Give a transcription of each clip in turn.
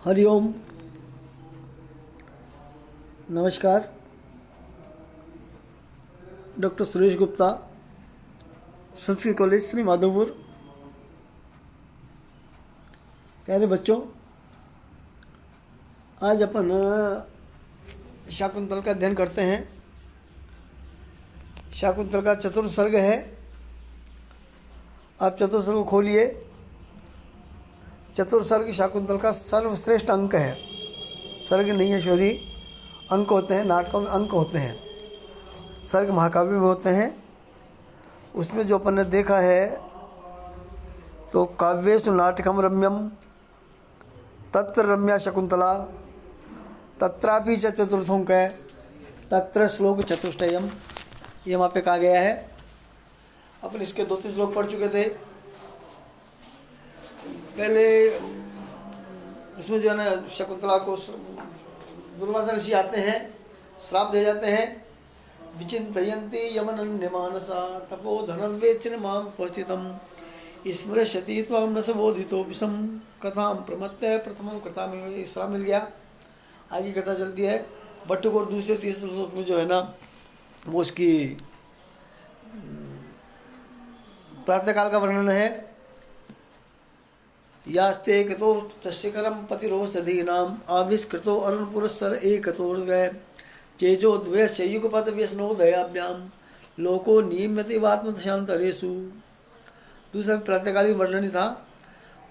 हरिओम। नमस्कार। Doctor Suresh Gupta, Sanskrit college Shri Madhopur. प्यारे बच्चों, आज अपन शाकुंतल का अध्ययन करते हैं। शाकुंतल का चतुर्थ सर्ग है। आप चतुर्थ सर्ग को खोलिए। चतुर्थ सर्ग शाकुंतल का सर्वश्रेष्ठ अंक है। सर्ग नहीं है शौरी, अंक होते हैं। नाटकों में अंक होते हैं, सर्ग महाकाव्य में होते हैं। उसमें जो अपन ने देखा है तो काव्येषु नाटकम रम्यम तत्र रम्या शकुंतला तत्रापि च चतुर्थोंक है तत्र श्लोक चतुष्टयम, ये वहाँ पे कहा गया है। अपन इसके 2-3 श्लोक पढ़ चुके थे पहले। उसमें जो है ना, शकुंतला को दुर्वासा ऋषि आते हैं, श्राप दे जाते हैं। विचिन्तयन्ति यमनन्यमानसा तपो धनव्येचन मां उपस्थितम् स्मृशति त्वां न स बोधितो विषम कथां प्रमत्य प्रथमं कृता में श्राप मिल गया। आगे कथा चलती है। बट्टुक और दूसरे तीसरे श्लोक में जो है ना, वो उसकी प्रातःकाल का वर्णन है। यास्ते कृतो तस्यकरं पतिरोषधीनाम् आविष्कृतो अरुणपुरस्सर एकतोर्वै चेजो द्वयस्य युगपदव्यसनोदयाभ्यां लोको नियम्यतेवात्मदशान्तरेषु। दूसरा प्रातःकाल वर्णन था।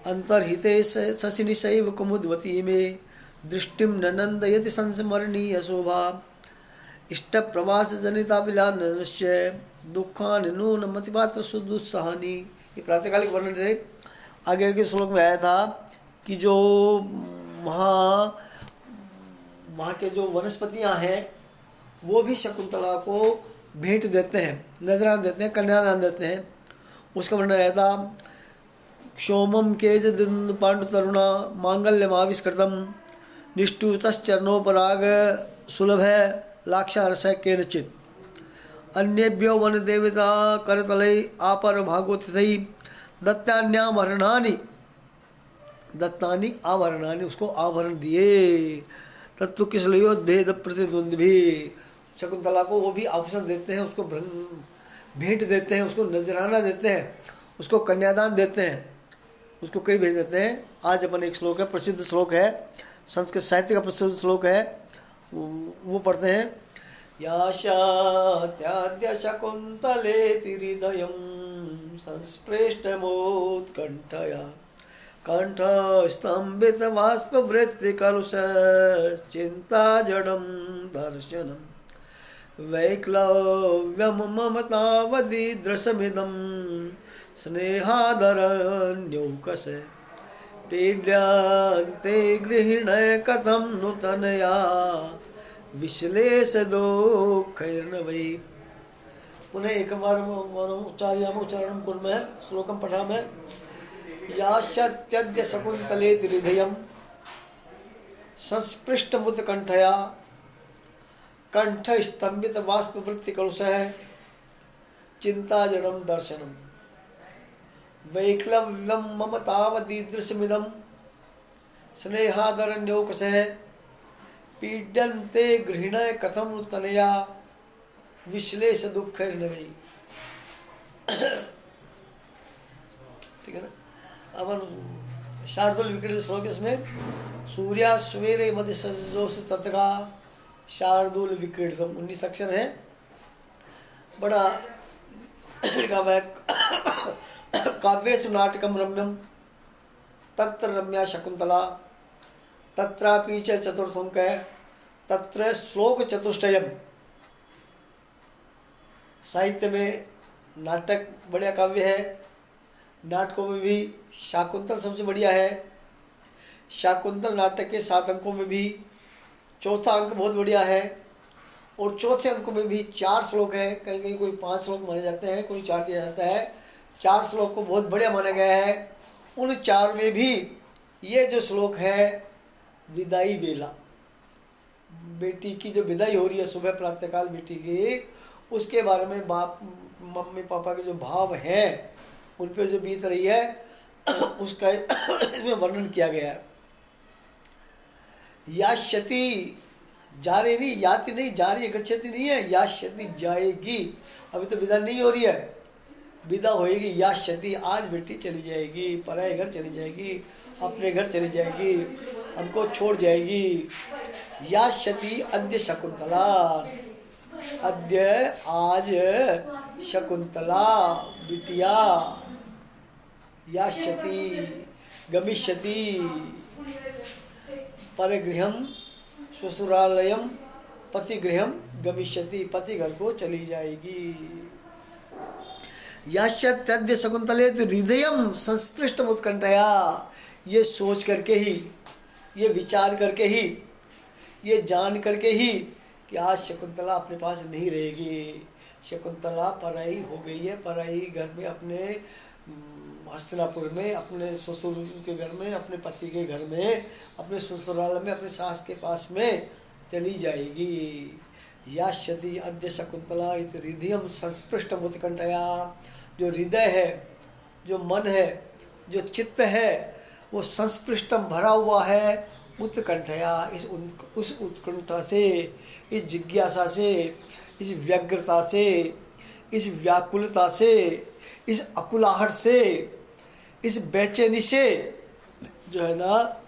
अंतर्हिते शशिनिशैव कुमुद्वती में दृष्टिं न नन्दयति संस्मरणीय शोभा इष्टप्रवासजनिताभिलानस्य दुःखानि नून मतिपात्र सुदुत्साहानि। ये प्रातःकालिक वर्णन थे। आगे के श्लोक में आया था कि जो वहाँ के जो वनस्पतियाँ हैं वो भी शकुंतला को भेंट देते हैं, नजराना देते हैं, कन्यादान देते हैं। उसका वर्णन आया था। क्षोमम केज पांडु तरुणा मांगल्यमाविष्कृतम निष्ठुतश्चरणोपराग सुलभ लाक्षारस केनचित् अन्येभ्यो वन देवता करतलै आपर भागोतिथै दत्तानि आभरणानि, उसको आभरण दिए। तत्व किसलयोद्भेद प्रतिद्वंद भी। शकुंतला को वो भी आभूषण देते हैं, उसको भेंट देते हैं, उसको नजराना देते हैं, उसको कन्यादान देते हैं, उसको कई भेज देते हैं। आज अपन एक श्लोक है, प्रसिद्ध श्लोक है, संस्कृत साहित्य का प्रसिद्ध श्लोक है, वो पढ़ते हैं। याशात्याद्य शकुन्तलेति हृदयं संस्पृष्टमोत्कण्ठया कंठस्तम्भितबाष्पवृत्तिकलुषश्चिन्ताजडं दर्शनं वैक्लव्यं ममतावदीदृशमिदं स्नेहादरण्यौकस पीड्यन्ते गृहिणय कथं नूतनया विश्लेषदुःखैर्न वै। पुनः एक बार उच्चारण गुण में श्लोकम पठामः। याश्चत्यद्य शकुन्तलेति हृदयं संस्पृष्टमुत्कण्ठया कंठस्तम्भितबाष्पवृत्तिकलुषः चिन्ताजडं दर्शनं वैक्लव्यं मम तावदीदृशमिदं स्नेहादरण्यौकसः पीड्यन्ते गृहिणय कथं तनया विश्लेष दुःखैर्न वै। ठीक है ना। अपन शार्दुल विक्रीडित श्लोक इसमें सूर्यास्वेरे मध्य सजोष तत्का शार्दुल विक्रीडितम 19 अक्षर है। बड़ा लिखा हुआ है। काव्येषु नाटकम रम्यम तत्र रम्या शकुंतला तत्रापि च चतुर्थोंक है तत्र श्लोक चतुष्टयम। साहित्य में नाटक बढ़िया काव्य है। नाटकों में भी शाकुंतल सबसे बढ़िया है। शाकुंतल नाटक के 7 अंकों में भी चौथा अंक बहुत बढ़िया है। और चौथे अंक में भी 4 श्लोक है। कहीं कहीं कोई 5 श्लोक माने जाते हैं, कोई 4 दिया जाता है। 4 श्लोक को बहुत बढ़िया माना गया है। उन 4 में भी ये जो श्लोक है, विदाई बेला, बेटी की जो विदाई हो रही है सुबह प्रातःकाल बेटी की, उसके बारे में बाप मम्मी पापा के जो भाव हैं उन पे जो बीत रही है उसका इसमें वर्णन किया गया है। यास्यति, जा रही नहीं, याति नहीं, जा रही है, गच्छति नहीं है, यास्यति जाएगी। अभी तो विदा नहीं हो रही है, विदा होएगी। यास्यति, आज बेटी चली जाएगी, पराए घर चली जाएगी, अपने घर चली जाएगी, हमको छोड़ जाएगी। यास्यति अद्य शकुंतला, अद्य आज शकुंतला बिटिया, यास्यति गमिष्यति, परगृहम ससुरालयम पतिगृहम गमिष्यति, पति घर को चली जाएगी। यास्यत्यद्य शकुंतलेत हृदयम संस्पृष्टम उत्कंठया, ये सोच करके ही, ये विचार करके ही, ये जान करके ही कि आज शकुंतला अपने पास नहीं रहेगी। शकुंतला पराई हो गई है, पराई घर में, अपने हस्तिनापुर में, अपने ससुर के घर में, अपने पति के घर में, अपने ससुराल में, अपने सास के पास में चली जाएगी। यास्यति अद्य शकुंतला इति हृदयम संस्पृष्टम उत्कंठया, जो हृदय है, जो मन है, जो चित्त है, वो संस्पृष्टम भरा हुआ है उत्कंठया, उस उत्कंठा से, इस जिज्ञासा से, इस व्यग्रता से, इस व्याकुलता से, इस अकुलाहट से, इस बेचैनी से, जो है ना,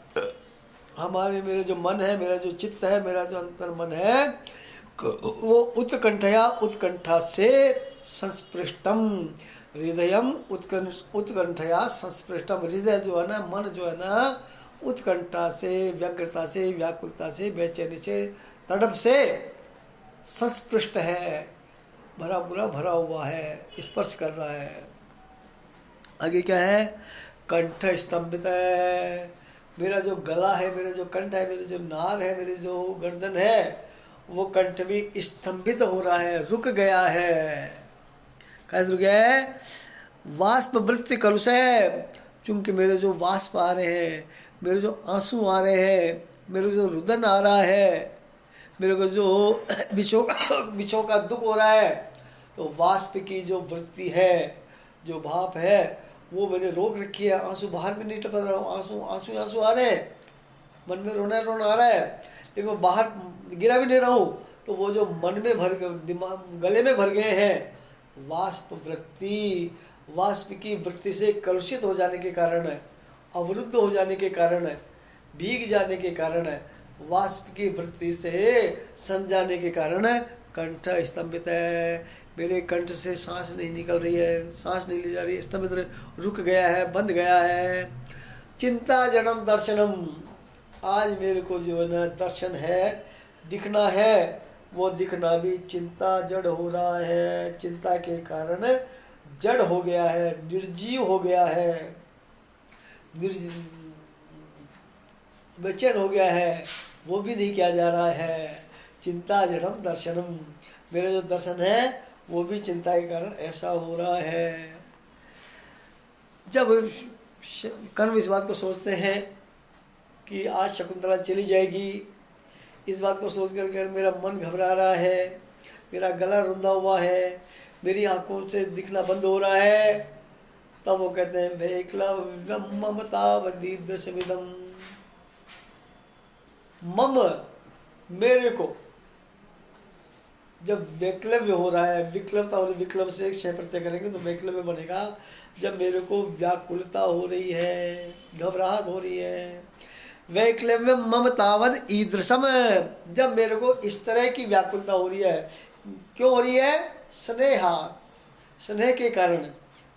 हमारे, मेरे जो मन है, मेरा जो चित्त है, मेरा जो अंतर मन है, वो उत्कंठया, उत्कंठा से, संस्पृष्टम हृदयम उत्कंठया संस्पृष्टम, हृदय जो है ना, मन जो है ना, उत्कंठा से, व्यग्रता से, व्याकुलता से, बेचैनी से, तड़प से संस्पृष्ट है, भरा पूरा भरा हुआ है, स्पर्श कर रहा है। आगे क्या है? कंठ स्तंभित है, मेरा जो गला है, मेरा जो कंठ है, मेरे जो नार है, मेरे जो गर्दन है, वो कंठ भी स्तंभित हो रहा है, रुक गया है। कैसे रुक गया है? वाष्प वृत्ति कलुष है, चूंकि मेरे जो वाष्प आ रहे हैं, मेरे जो आंसू आ रहे हैं, मेरे जो रुदन आ रहा है, मेरे को जो बिछो का दुख हो रहा है, तो वाष्प की जो वृत्ति है, जो भाप है, वो मैंने रोक रखी है। आंसू बाहर में नहीं टपक रहा हूँ, आंसू आ रहे हैं, मन में रोना आ रहा है, लेकिन मैं बाहर गिरा भी नहीं रहा हूँ, तो वो जो मन में भर, दिमाग गले में भर गए हैं, वाष्प वृत्ति, वाष्प की वृत्ति से कलुषित हो जाने के कारण, अवरुद्ध हो जाने के कारण, भीग जाने के कारण, वाष्प की वृत्ति से सन जाने के कारण कंठ स्तंभित है, मेरे कंठ से सांस नहीं निकल रही है, सांस नहीं ली जा रही है, स्तंभित रुक गया है, बंद गया है। चिंता जड़म दर्शनम, आज मेरे को जो है ना दर्शन है, दिखना है, वो दिखना भी चिंता जड़ हो रहा है, चिंता के कारण जड़ हो गया है, निर्जीव हो गया है, बेचैन हो गया है, वो भी नहीं किया जा रहा है। चिंता जड़म दर्शनम, मेरा जो दर्शन है वो भी चिंता के कारण ऐसा हो रहा है। जब कर्म इस बात को सोचते हैं कि आज शकुंतला चली जाएगी, इस बात को सोच कर मेरा मन घबरा रहा है, मेरा गला रुंधा हुआ है, मेरी आंखों से दिखना बंद हो रहा है, तब वो कहते हैं वैक्लव्यम ममतावदीदृशमिदम्, मम, मेरे को, जब वैक्लव्य हो रहा है, विक्लवता और विक्लव से क्षय प्रत्यय करेंगे तो वैक्लव्य बनेगा, जब मेरे को व्याकुलता हो रही है, घबराहट हो रही है, वैक्लव्य मम तावद ईदृशम, जब मेरे को इस तरह की व्याकुलता हो रही है, क्यों हो रही है? स्नेहा, स्नेह के कारण,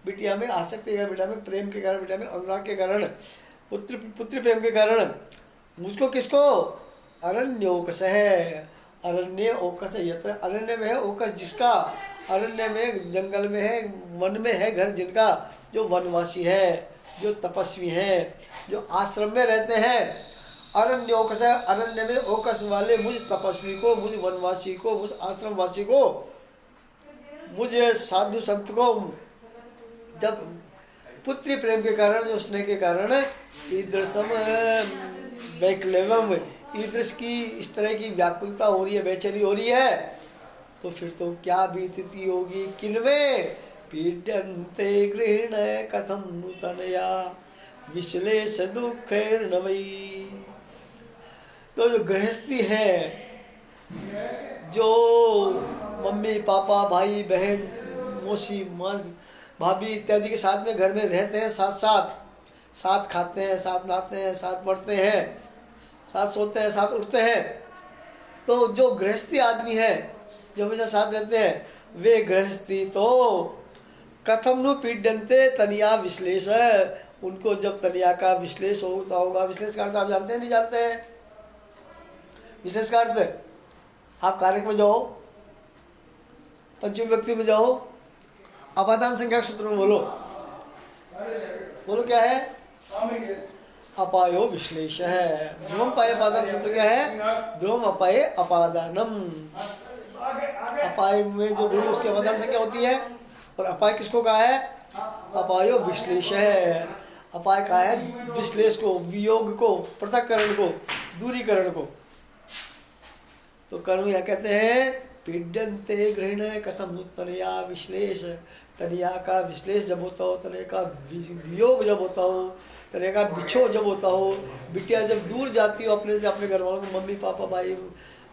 बिटिया में आसक्ति है, बिटिया में प्रेम के कारण, बिटिया में अनुराग के कारण, पुत्र प्रेम के कारण, मुझको किसको? अरण्योकस है, अरण्य ओकस, यत्र अरण्य में है, ओकस जिसका, अरण्य में, जंगल में है, वन में है घर जिनका, जो वनवासी है, जो तपस्वी हैं, जो आश्रम में रहते हैं, अरण्य ओकस है, अरण्य में ओकस वाले मुझ तपस्वी को, मुझ वनवासी को, मुझ आश्रमवासी को, मुझ साधु संत को, जब पुत्री प्रेम के कारण, जो स्नेह के कारण, ईदृशम वैक्लव्यम, ईदृश की इस तरह की व्याकुलता हो रही है, बेचैनी हो रही है, तो फिर तो क्या बीतती होगी किनमें? पीड्यन्ते गृहिण कथम नूतनया विश्लेष दुखैर्नवै, तो जो गृहस्थी है, जो मम्मी पापा भाई बहन मौसी भाभी इत्यादि के साथ में घर में रहते हैं, साथ साथ साथ खाते हैं, साथ नहाते हैं, साथ पढ़ते हैं, साथ सोते हैं, साथ उठते हैं, तो जो गृहस्थी आदमी है जो हमेशा साथ रहते हैं, वे गृहस्थी तो कथम नु पीड्यन्ते तनिया विश्लेष, उनको जब तनिया का विश्लेष होता होगा, विश्लेष का अर्थ आप जानते हैं नहीं जानते हैं? विश्लेष का अर्थ आप कारक में जाओ, पंचमी व्यक्ति में जाओ, अपादान संख्या सूत्र में बोलो, बोलो क्या है? अपायो विश्लेष है। ध्रुवम पाए अपादान सूत्र क्या है? ध्रुवम अपाये अपादानम। अपाय में जो ध्रुव उसकी अपादान संख्या होती है, और अपाय किसको कहा है? अपायो विश्लेष है। अपाय कहा है विश्लेष को, वियोग को, पृथक्करण को, दूरीकरण को। तो कर्म यह कहते हैं पीड्यन्ते गृहिण कथम तनया विश्लेष, तनया का विश्लेष जब होता हो, तनया का वियोग जब होता हो, तनया का बिछो जब होता हो, बिटिया जब दूर जाती हो अपने से, अपने घर वालों को, मम्मी पापा भाई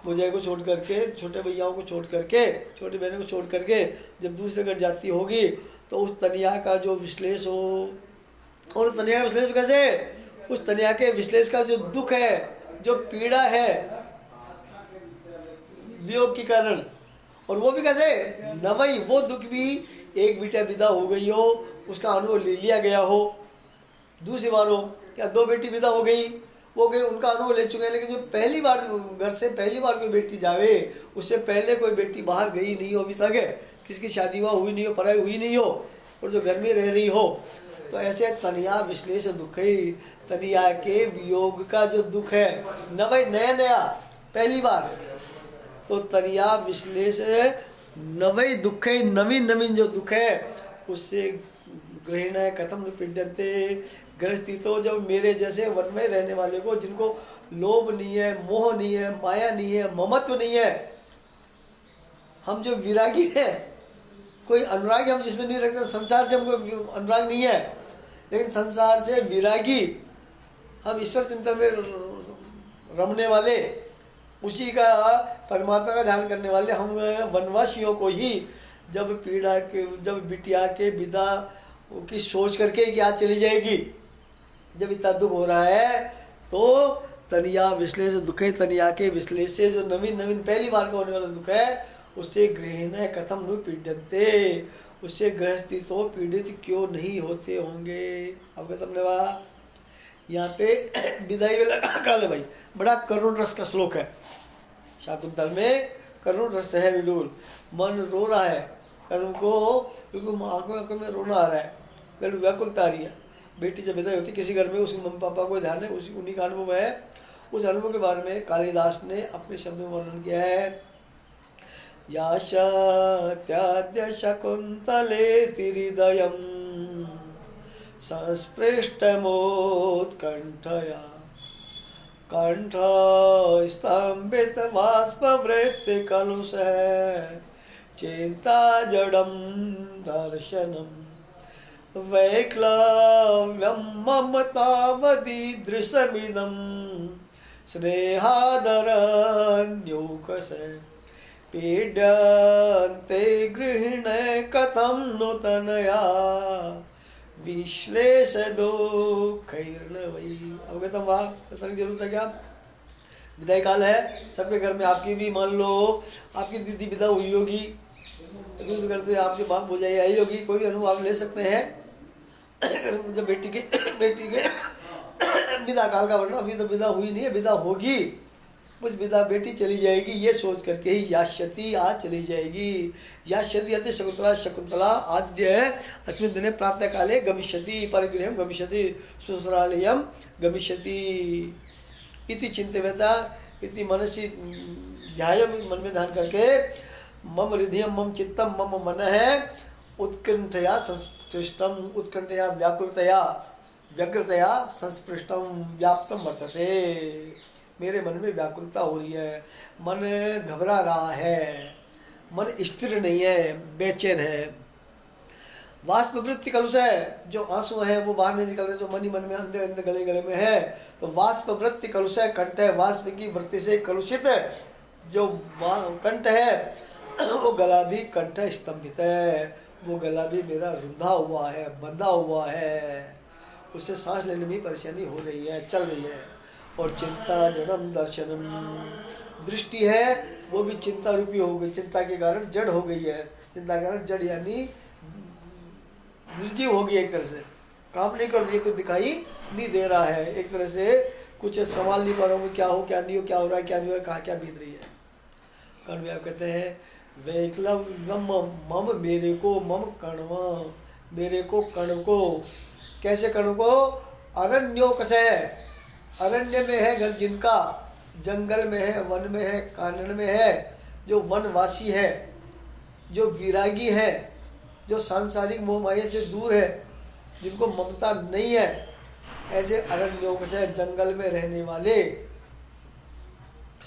भौजाई को छोड़ करके, छोटे भैयाओं को छोड़ करके, छोटी बहनों को छोड़ करके जब दूसरे घर जाती होगी, तो उस तनिया का जो विश्लेष हो, और उस तनिया का विश्लेष कैसे? उस तनिया के विश्लेष का जो दुख है, जो पीड़ा है वियोग के कारण, और वो भी कैसे? नवई, वो दुख भी एक बेटा विदा हो गई हो, उसका अनुभव ले लिया गया हो, दूसरी बार हो, या दो बेटी विदा हो गई, वो गए, उनका अनुभव ले चुके हैं, लेकिन जो पहली बार घर से पहली बार कोई बेटी जावे, उससे पहले कोई बेटी बाहर गई नहीं हो अभी तक, किसकी शादी वहाँ हुई नहीं हो, पढ़ाई हुई नहीं हो, और जो घर में रह रही हो, तो ऐसे तनिया विश्लेष दुख है, तनिया के वियोग का जो दुख है न भाई, नया नया पहली बार, तो तनिया विश्लेष नवई दुख है, नवीन नवीन जो दुख है, उससे गृहिण कथम निपीड्यन्ते, गृहस्थी तो जब मेरे जैसे वन में रहने वाले को, जिनको लोभ नहीं है, मोह नहीं है, माया नहीं है, ममत्व नहीं है, हम जो विरागी हैं, कोई अनुराग हम जिसमें नहीं रखते, संसार से हमको अनुराग नहीं है, लेकिन संसार से विरागी, हम ईश्वर चिंतन में रमने वाले, उसी का परमात्मा का ध्यान करने वाले हम वनवासियों को ही जब पीड़ा के, जब बिटिया के विदा की सोच करके कि आज चली जाएगी, जब इतना दुख हो रहा है, तो तनिया विश्लेष दुख है, तनिया के विश्लेष से जो नवीन नवीन पहली बार का होने वाला दुख है, उससे गृहिण कथम नु पीड्यन्ते, उससे गृहस्थी तो पीड़ित क्यों नहीं होते होंगे। अब खत्म लेवा यहाँ पे विदाई वाला काल है भाई, बड़ा करुण रस का श्लोक है, शाकुंतल में करुण रस है बिल्कुल, मन रो रहा है, करुण को बिल्कुल आंखों में रोना आ रहा है, बिल्कुल व्याकुलता आ रही है। बेटी जब विदाई होती किसी घर में, उसके मम्मी पापा को ध्यान है, उसी उन्हीं का अनुभव है। उस अनुभव के बारे में कालिदास ने अपने शब्दों में वर्णन किया है। या शत्याद्य शकुंतले हृदयम् संस्पृष्टमोत्कण्ठया कंठस्तंभित बाष्पवृत्ति कलुषः चिंता जडं दर्शनम् वैक्लव्यं ममतावदीदृशमिदं स्नेहादरण्योकसे पीड्यन्ते गृहिण कथं नूतनया विश्लेष दुःखैर्न वै। अवगतम वाह, बताने की जरूरत है क्या? विदाई काल है, सबके घर में, आपकी भी मान लो आपकी दीदी विदा हुई होगी, दूसरे घर से आपके बाप भौजाई आई होगी, कोई भी अनुभव आप ले सकते हैं। जब बेटी के विदा काल का वर्णन, अभी तो विदा हुई नहीं है, विदा होगी, उस विदा बेटी चली जाएगी, ये सोच करके ही यास्यति आज चली जाएगी। यास्यति अति शकुंतला, शकुंतला आद्य अस्मिन् दिने प्रातः काले गमिष्यति परिगृहं गमिष्यति ससुरालयं गमिष्यति इति चिंतयता इति मनसि ध्यायं, मन में ध्यान करके मम हृदयं मम चित्तम मम मन है उत्कंठया संस्पृष्टम, उत्कंठया व्याकुलतया व्यग्रतया संस्पृष्टम व्याप्तम वर्तते। मेरे मन में व्याकुलता हो रही है, मन घबरा रहा है, मन स्थिर नहीं है, बेचैन है। वाष्पवृत्ति कलुष है, जो आंसू है वो बाहर नहीं निकल रहे, जो मन ही मन में अंदर अंदर गले गले में है, तो वाष्पवृत्ति कलुष है, कंठ है वाष्प की वृत्ति से कलुषित जो कंठ है वो गला भी कंठ स्तंभित है, वो गला भी मेरा रुंधा हुआ है, बंधा हुआ है, उससे सांस लेने में परेशानी हो रही है, चल रही है। और चिंता जड़म दर्शनम, दृष्टि है वो भी चिंता रूपी हो गई, चिंता के कारण जड़ हो गई है, चिंता के कारण जड़ यानी निर्जीव हो गई, एक तरह से काम नहीं कर रही है, कुछ दिखाई नहीं दे रहा है, एक तरह से कुछ संभाल नहीं पा रहा हूँ, क्या हो क्या नहीं हो, क्या हो रहा है क्या नहीं हो रहा है, कहाँ क्या बीत रही है। कर्ण आप कहते हैं वैक्लव्यम मम, मेरे को मम कण्व, मेरे को कर्ण को, कैसे कर्ण को, अरण्योकस है, अरण्य में है घर जिनका, जंगल में है, वन में है, कानन में है, जो वनवासी है, जो विरागी है, जो सांसारिक मोह माया से दूर है, जिनको ममता नहीं है, ऐसे अरण्योकस है, जंगल में रहने वाले,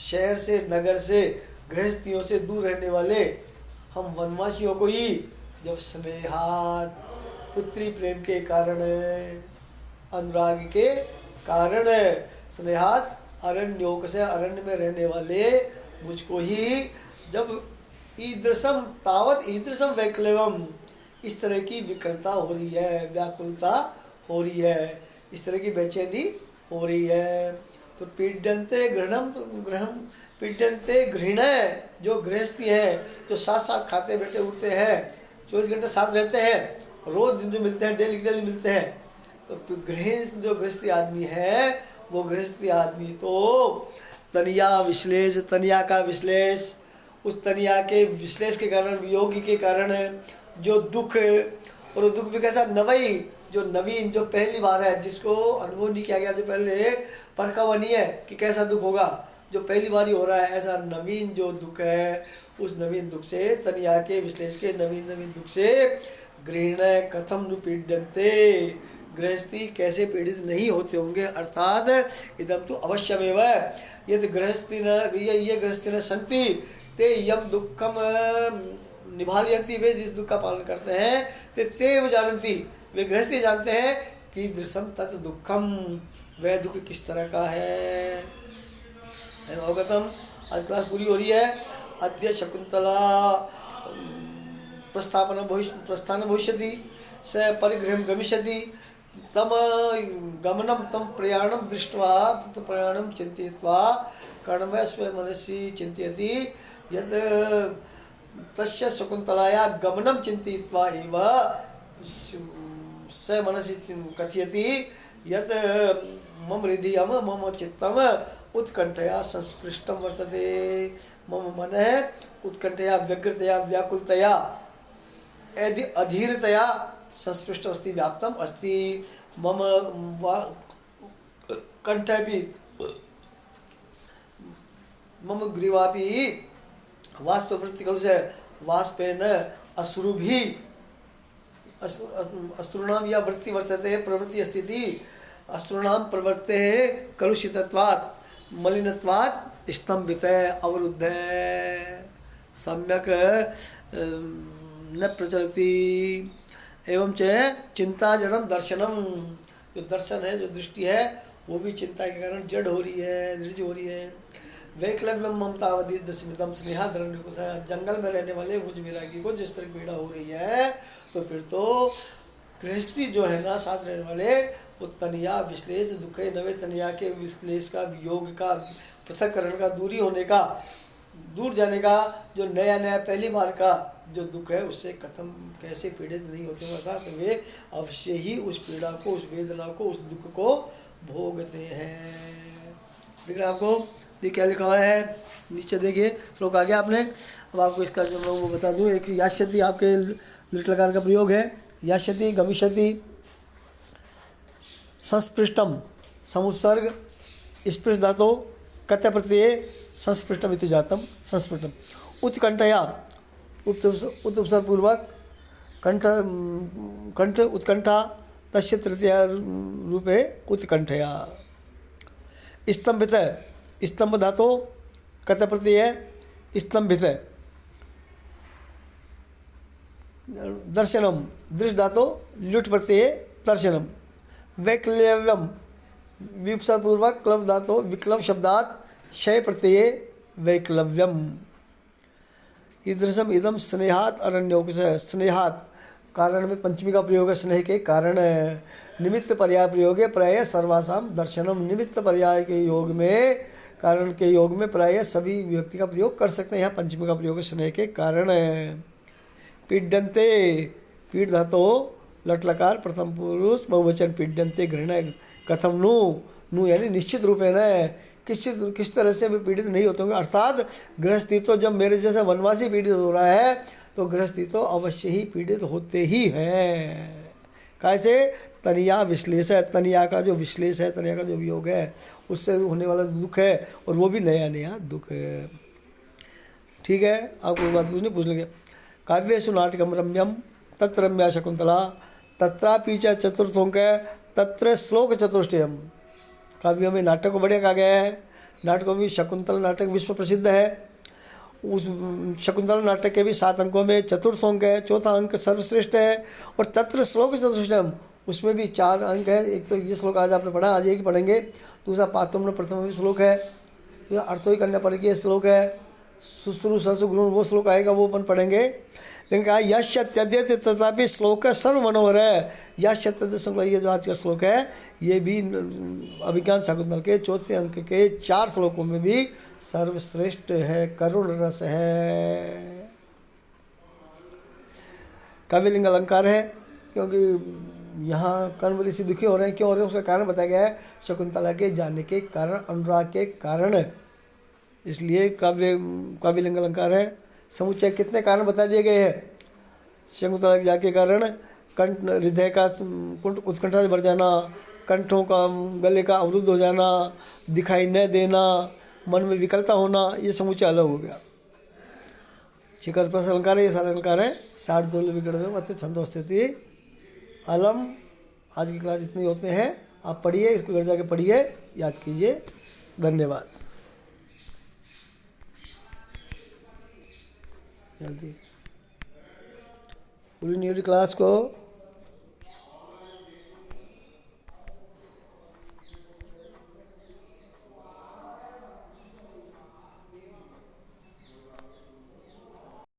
शहर से नगर से गृहस्थियों से दूर रहने वाले हम वनवासियों को ही जब स्नेहात, पुत्री प्रेम के कारण, अनुराग के कारण, स्नेहात अरण्योक से, अरण्य में रहने वाले मुझको ही जब ईदृशम तावत ईदृशम वैक्लवम, इस तरह की विकलता हो रही है, व्याकुलता हो रही है, इस तरह की बेचैनी हो रही है, तो पीड्यन्ते गृहणम, तो गृहम पीड्यन्ते गृहिण, जो गृहस्थी है, जो साथ साथ खाते बैठे उठते हैं, 24 घंटे साथ रहते हैं, रोज दिन जो मिलते हैं, डेली डेली मिलते हैं, तो गृहस्थ जो गृहस्थी आदमी है, वो गृहस्थी आदमी तो तनिया विश्लेष, तनिया का विश्लेष, उस तनिया के विश्लेष के कारण, वियोगी के कारण जो दुख, और वो दुख भी कैसा, नवई, जो नवीन, जो पहली बार है, जिसको अनुभव नहीं किया गया, जो पहले परखा हुआ नहीं है कि कैसा दुख होगा, जो पहली बार ही हो रहा है, ऐसा नवीन जो दुख है, उस नवीन दुख से, तनिया के विश्लेष के नवीन नवीन दुख से गृहण कथम नु पीड्यन्ते, गृहस्थी कैसे पीड़ित नहीं होते होंगे, अर्थात इदम तो अवश्यमेव यदि गृहस्थी न ये गृहस्थी न संति ते यम दुखम निभालयन्ति, वे जिस दुख का पालन करते हैं, ते जानती, वे गृहस्थी जानते हैं कि दृश्यम तत् दुखम, वह दुख किस तरह का है। अवगतम, आज क्लास पूरी हो रही है। अद्य शकुंतला प्रस्थान भविष्यति, स परिगृहं गमिष्यति, तम गमनम तम प्रयाणम दृष्ट्वा, प्रयाणम चिंतयित्वा कर्णमय स्व मनसि चिंतयति यत् तस्य शकुंतलाया गमनम चिंतयित्वा एव स मनसि कथयति यत् मम हृदयम मम चित्तम उत्कंठया संस्पृष्टम वर्तते, मम मनः उत्कंठया व्यग्रतया व्याकुलतया अधीरतया संस्पृष्टम अस्ति, व्याप्तम अस्ति, मम कंठेपि मम ग्रीवापि वाष्पवृत्ति कलुष, वाष्पेन अश्रुभिः, अश्रूणां या वृत्ति वर्तते, प्रवृत्ति स्थिति अश्रूणां प्रवृत्ते कलुषितत्वात् मलिनत्वात् स्तंभित अवरुद्ध सम्यक न प्रचलति, एवं च चिंता जड़म दर्शनम, जो दर्शन है, जो दृष्टि है, वो भी चिंता के कारण जड़ हो रही है, निर्जीव हो रही है। वैक्लव्यम ममतावधि दशमितम स्नेहाधरण्य को, जंगल में रहने वाले मुझ विरागी को जिस तरह की पीड़ा हो रही है, तो फिर तो गृहस्थी जो है ना, साथ रहने वाले, वो तनिया विश्लेष दुख है, नवे तनिया के विश्लेष का, वियोग का, पृथककरण का, दूरी होने का, दूर जाने का, जो नया नया पहली बार का जो दुख है, उससे कथम कैसे पीड़ित नहीं होते हैं, अर्थात तो वे अवश्य ही उस पीड़ा को, उस वेदना को, उस दुख को भोगते हैं। दिख रहा है आपको, ये क्या लिखा हुआ है नीचे देखिए, श्लोक आ गया आपने। अब आपको इसका जो मैं वो बता दूँ, एक यास्यति आपके लिटलकार का प्रयोग है, यास्यति गमिष्यति, संस्पृष्टम समुत्सर्ग स्पृश धातो कत्य प्रत्यय संस्पृष्टम इति जातम, संस्पृष्टम उत्कंठया उत्सर्ग पूर्वक कंठ उत्कंठा तस्य तृतीय रूपे उत्कंठया, स्तंभित स्तंभ धातो कत्य प्रत्यय स्तंभित दर्शनम, दृश्य धातु ल्युट प्रत्यय दर्शनम। वैक्लव्यम, विपसपूर्वक क्लव धातु विक्लव शब्दात क्षय प्रत्यय वैक्लव्यम। ईदृशम इदम स्नेहात अरण्योक से, स्नेहात कारण में पंचमी का प्रयोग है, स्नेह के कारण। निमित्त पर्याय प्रयोग है प्राय सर्वासाम दर्शनम, निमित्त पर्याय के योग में, कारण के योग में प्राय सभी व्यक्ति का प्रयोग कर सकते हैं। यहाँ पंचमी का प्रयोग है स्नेह के कारण। पीड्यन्ते, पीड धातु लट लकार प्रथम पुरुष बहुवचन, पीड्यन्ते घृणा कथम नु, नु यानी निश्चित रूप है न, किस तरह से भी पीड़ित नहीं होते होंगे। अर्थात गृहस्थी तो जब मेरे जैसा वनवासी पीड़ित हो रहा है तो गृहस्थी तो अवश्य ही पीड़ित होते ही हैं। कैसे? तनिया विश्लेष है, तनिया का जो विश्लेष है, तनिया का जो वियोग है, उससे होने वाला दुख है, और वो भी नया नया दुख है। ठीक है, आप कोई बात पूछनी पूछ लेंगे। काव्येषु नाटकम रम्यम तत्र रम्या शकुंतला तत्रापि च चतुर्थोंक तत्र श्लोक चतुष्टयम। काव्यों में नाटक को बढ़िया कहा गया है। नाटकों में शकुंतला नाटक विश्व प्रसिद्ध है। उस शकुंतला नाटक के भी 7 अंकों में चतुर्थ अंक है, चौथा अंक सर्वश्रेष्ठ है। और तत्र श्लोक चतुष्टयम, उसमें भी 4 अंक है। एक तो ये श्लोक आज आपने पढ़ा, आज एक ही पढ़ेंगे। दूसरा पातुम्न प्रथम भी श्लोक है, अर्थो ही करना पड़ेगी, ये श्लोक है। सुश्रु सरसु गुण वो श्लोक आएगा, वो अपन पढ़ेंगे। लेकिन कहा यश त्यद्यत तथापि श्लोक सर्व मनोहर है। यश त्यद्यत श्लोक, ये जो आज का श्लोक है, ये भी अभिज्ञान शाकुंतल के चौथे अंक के 4 श्लोकों में भी सर्वश्रेष्ठ है, करुण रस है। काव्यलिंग अलंकार है, क्योंकि यहाँ कर्ण ऋषि दुखी हो रहे हैं। क्यों हो रहे हैं उसका कारण बताया गया है, शकुंतला के जाने के कारण, अनुराग के कारण, इसलिए काव्यलिंग अलंकार है। समुच्चय कितने कारण बता दिए गए हैं। शकुंतला के जाने के कारण कंठ, हृदय का कुंठ उत्कंठा से भर जाना, कंठों का गले का अवरुद्ध हो जाना, दिखाई न देना, मन में विकलता होना, ये समुच्चय अलग हो गया। शिखर पर अलंकार है, ये सारे अलंकार है। 62 विकट मतलब छंदो स्थिति अलम। आज की क्लास इतनी होते हैं। आप पढ़िए, इसको घर जाके पढ़िए, याद कीजिए। धन्यवाद। जल्दी पूरी न्यू क्लास को